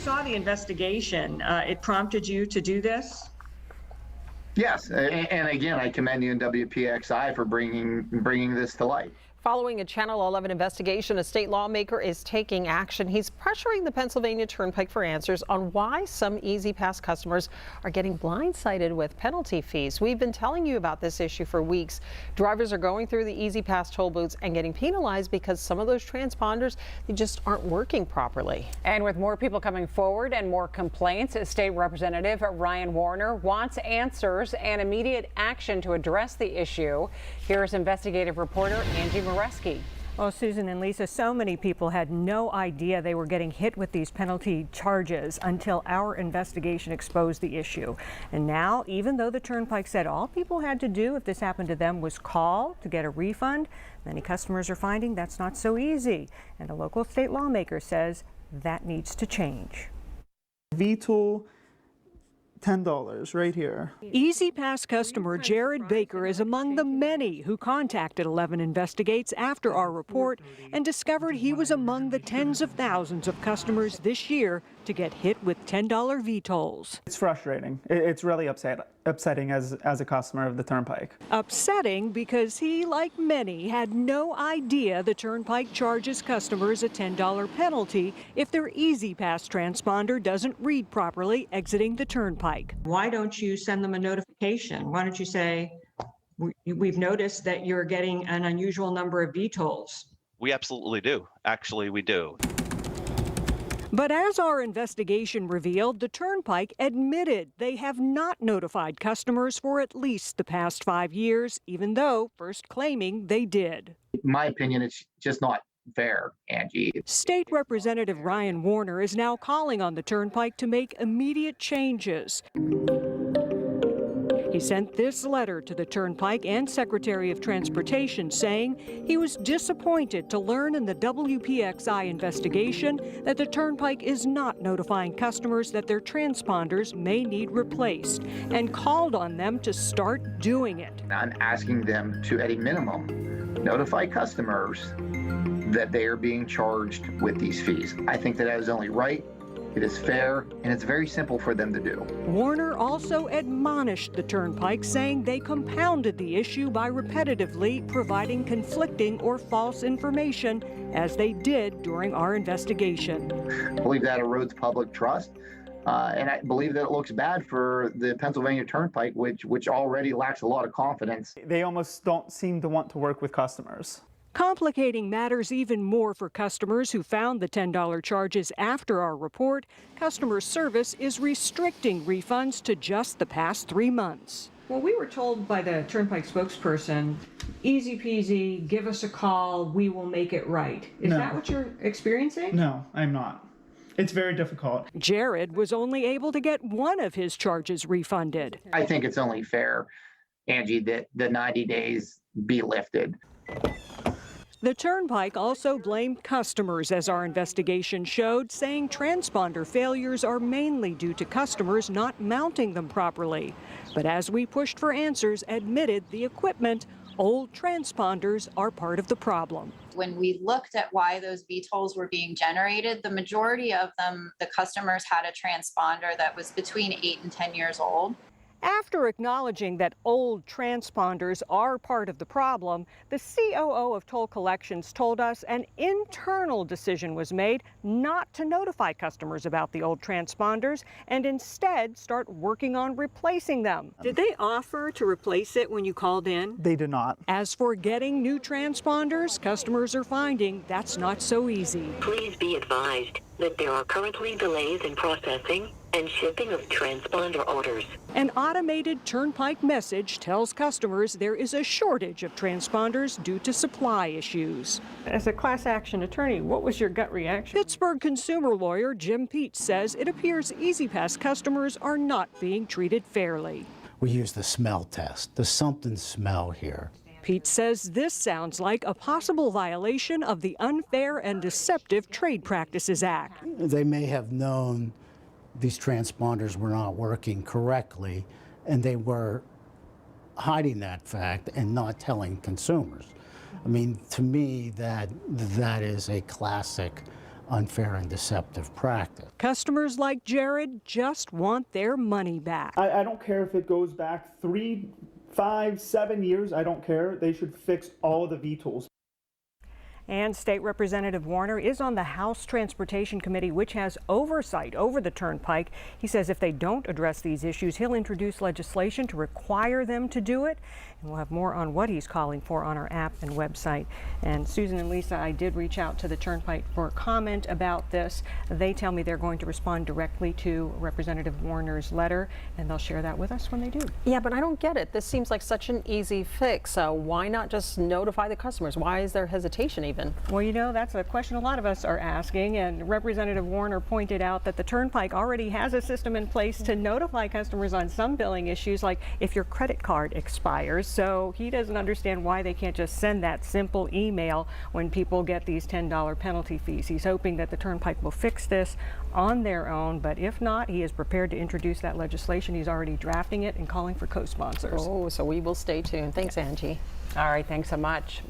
saw the investigation, it prompted you to do this? Yes, and again, I commend you and WPXI for bringing this to light. Following a Channel 11 investigation, a state lawmaker is taking action. He's pressuring the Pennsylvania Turnpike for answers on why some E-ZPass customers are getting blindsided with penalty fees. We've been telling you about this issue for weeks. Drivers are going through the E-ZPass toll booths and getting penalized because some of those transponders, they just aren't working properly. And with more people coming forward and more complaints, State Representative Ryan Warner wants answers and immediate action to address the issue. Here's investigative reporter Angie Moreski. Well, Susan and Lisa, so many people had no idea they were getting hit with these penalty charges until our investigation exposed the issue. And now, even though the Turnpike said all people had to do if this happened to them was call to get a refund, many customers are finding that's not so easy. And a local state lawmaker says that needs to change. VTOL, $10 right here. E-ZPass customer Jared Baker is among the many who contacted 11 Investigates after our report and discovered he was among the tens of thousands of customers this year to get hit with $10 VTOLs. It's frustrating. It's really upsetting as a customer of the Turnpike. Upsetting because he, like many, had no idea the Turnpike charges customers a $10 penalty if their E-ZPass transponder doesn't read properly exiting the Turnpike. Why don't you send them a notification? Why don't you say, we've noticed that you're getting an unusual number of VTOLs? We absolutely do. Actually, we do. But as our investigation revealed, the Turnpike admitted they have not notified customers for at least the past 5 years, even though first claiming they did. In my opinion, it's just not fair, Angie. State Representative Ryan Warner is now calling on the Turnpike to make immediate changes. He sent this letter to the Turnpike and Secretary of Transportation saying he was disappointed to learn in the WPXI investigation that the Turnpike is not notifying customers that their transponders may need replaced and called on them to start doing it. I'm asking them to, at a minimum, notify customers that they are being charged with these fees. I think that is only right. It is fair, and it's very simple for them to do. Warner also admonished the Turnpike, saying they compounded the issue by repetitively providing conflicting or false information, as they did during our investigation. I believe that erodes public trust, and I believe that it looks bad for the Pennsylvania Turnpike, which already lacks a lot of confidence. They almost don't seem to want to work with customers. Complicating matters even more for customers who found the $10 charges after our report, customer service is restricting refunds to just the past 3 months. Well, we were told by the Turnpike spokesperson, easy peasy, give us a call, we will make it right. Is that what you're experiencing? No, I'm not. It's very difficult. Jared was only able to get one of his charges refunded. I think it's only fair, Angie, that the 90 days be lifted. The Turnpike also blamed customers, as our investigation showed, saying transponder failures are mainly due to customers not mounting them properly. But as we pushed for answers, admitted the equipment, old transponders, are part of the problem. When we looked at why those VTOLs were being generated, the majority of them, the customers had a transponder that was between 8 and 10 years old. After acknowledging that old transponders are part of the problem, the COO of Toll Collections told us an internal decision was made not to notify customers about the old transponders and instead start working on replacing them. Did they offer to replace it when you called in? They did not. As for getting new transponders, customers are finding that's not so easy. Please be advised that there are currently delays in processing and shipping of transponder orders. An automated Turnpike message tells customers there is a shortage of transponders due to supply issues. As a class action attorney, what was your gut reaction? Pittsburgh consumer lawyer Jim Peach says it appears E-ZPass customers are not being treated fairly. We use the smell test. There's something smell here. Pete says this sounds like a possible violation of the Unfair and Deceptive Trade Practices Act. They may have known these transponders were not working correctly, and they were hiding that fact and not telling consumers. I mean, to me, that is a classic unfair and deceptive practice. Customers like Jared just want their money back. I don't care if it goes back 3, 5, 7 years. I don't care. They should fix all of the VTOLs. And State Representative Warner is on the House Transportation Committee, which has oversight over the Turnpike. He says if they don't address these issues, he'll introduce legislation to require them to do it. And we'll have more on what he's calling for on our app and website. And Susan and Lisa, I did reach out to the Turnpike for a comment about this. They tell me they're going to respond directly to Representative Warner's letter, and they'll share that with us when they do. Yeah, but I don't get it. This seems like such an easy fix. So why not just notify the customers? Why is there hesitation even? Well, you know, that's a question a lot of us are asking, and Representative Warner pointed out that the Turnpike already has a system in place to notify customers on some billing issues, like if your credit card expires. So he doesn't understand why they can't just send that simple email when people get these $10 penalty fees. He's hoping that the Turnpike will fix this on their own, but if not, he is prepared to introduce that legislation. He's already drafting it and calling for co-sponsors. Oh, so we will stay tuned. Thanks, Angie. All right, thanks so much.